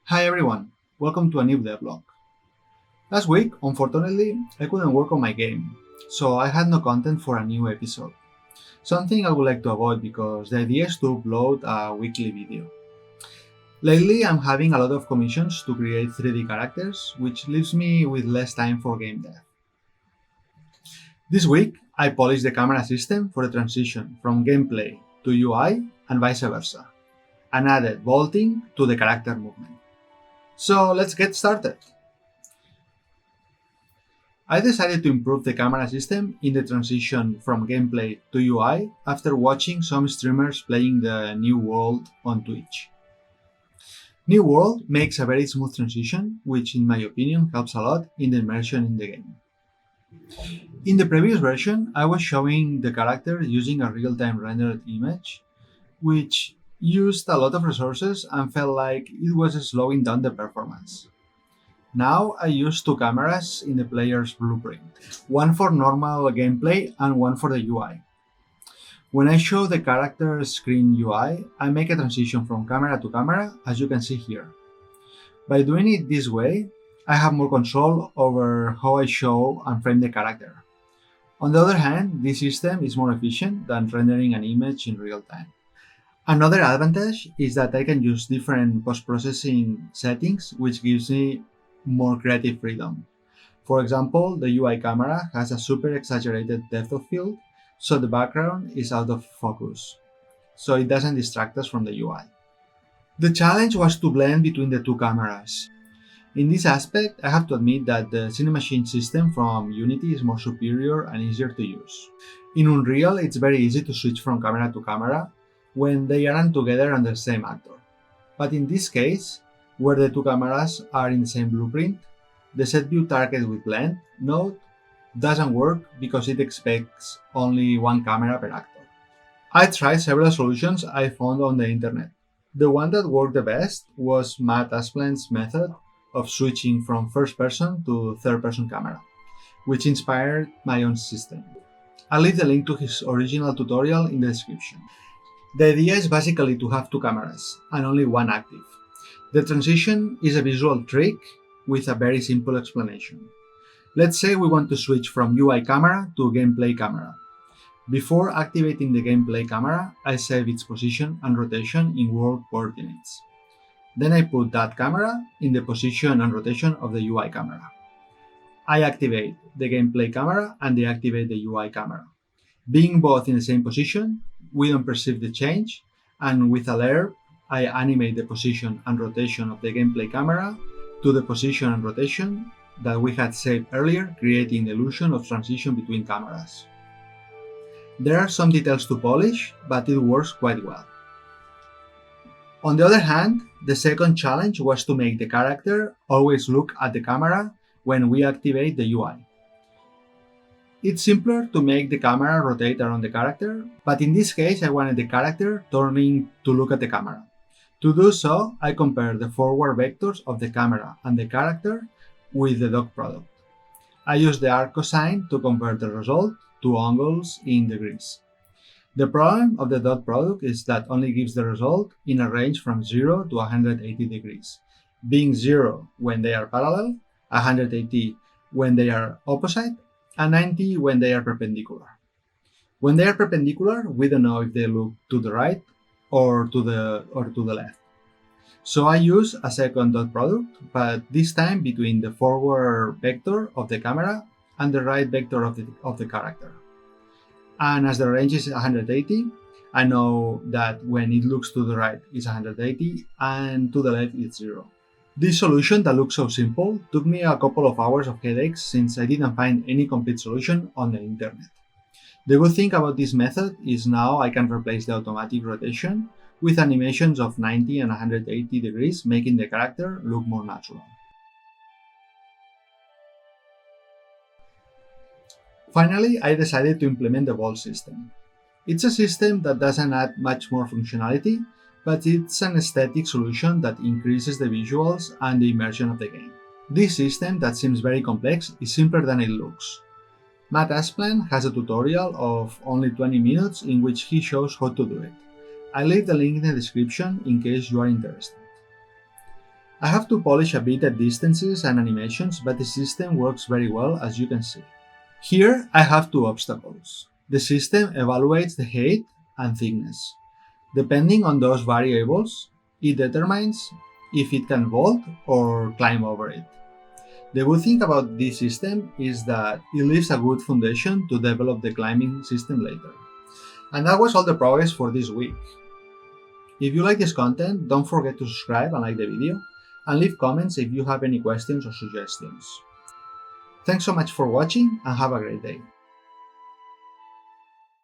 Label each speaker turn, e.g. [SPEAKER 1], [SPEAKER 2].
[SPEAKER 1] Hi everyone, welcome to a new devlog. Last week, unfortunately, I couldn't work on my game, so I had no content for a new episode. Something I would like to avoid because the idea is to upload a weekly video. Lately, I'm having a lot of commissions to create 3D characters, which leaves me with less time for game dev. This week, I polished the camera system for the transition from gameplay to UI and vice versa, and added vaulting to the character movement. So let's get started. I decided to improve the camera system in the transition from gameplay to UI after watching some streamers playing the New World on Twitch. New World makes a very smooth transition, which in my opinion helps a lot in the immersion in the game. In the previous version, I was showing the character using a real-time rendered image, which used a lot of resources and felt like it was slowing down the performance. Now I use two cameras in the player's blueprint, one for normal gameplay and one for the UI. When I show the character screen UI, I make a transition from camera to camera, as you can see here. By doing it this way, I have more control over how I show and frame the character. On the other hand, this system is more efficient than rendering an image in real time. Another advantage is that I can use different post-processing settings, which gives me more creative freedom. For example, the UI camera has a super exaggerated depth of field, so the background is out of focus, so it doesn't distract us from the UI. The challenge was to blend between the two cameras. In this aspect, I have to admit that the Cinemachine system from Unity is more superior and easier to use. In Unreal, it's very easy to switch from camera to camera when they aren't together under the same actor. But in this case, where the two cameras are in the same blueprint, the set view target with blend node doesn't work because it expects only one camera per actor. I tried several solutions I found on the internet. The one that worked the best was Matt Aspland's method of switching from first person to third person camera, which inspired my own system. I'll leave the link to his original tutorial in the description. The idea is basically to have two cameras and only one active. The transition is a visual trick with a very simple explanation. Let's say we want to switch from UI camera to gameplay camera. Before activating the gameplay camera, I save its position and rotation in world coordinates. Then I put that camera in the position and rotation of the UI camera. I activate the gameplay camera and deactivate the UI camera. Being both in the same position, we don't perceive the change, and with a layer, I animate the position and rotation of the gameplay camera to the position and rotation that we had saved earlier, creating the illusion of transition between cameras. There are some details to polish, but it works quite well. On the other hand, the second challenge was to make the character always look at the camera when we activate the UI. It's simpler to make the camera rotate around the character, but in this case I wanted the character turning to look at the camera. To do so, I compare the forward vectors of the camera and the character with the dot product. I use the arc cosine to compare the result to angles in degrees. The problem of the dot product is that only gives the result in a range from 0 to 180 degrees, being 0 when they are parallel, 180 when they are opposite, and 90 when they are perpendicular. When they are perpendicular, we don't know if they look to the right or to the left. So I use a second dot product, but this time between the forward vector of the camera and the right vector of the character. And as the range is 180, I know that when it looks to the right it's 180 and to the left it's 0. This solution that looks so simple took me a couple of hours of headaches since I didn't find any complete solution on the internet. The good thing about this method is now I can replace the automatic rotation with animations of 90 and 180 degrees, making the character look more natural. Finally, I decided to implement the vault system. It's a system that doesn't add much more functionality, but it's an aesthetic solution that increases the visuals and the immersion of the game. This system that seems very complex is simpler than it looks. Matt Aspland has a tutorial of only 20 minutes in which he shows how to do it. I'll leave the link in the description in case you are interested. I have to polish a bit at distances and animations, but the system works very well, as you can see. Here I have two obstacles. The system evaluates the height and thickness. Depending on those variables, it determines if it can vault or climb over it. The good thing about this system is that it leaves a good foundation to develop the climbing system later. And that was all the progress for this week. If you like this content, don't forget to subscribe and like the video, and leave comments if you have any questions or suggestions. Thanks so much for watching and have a great day.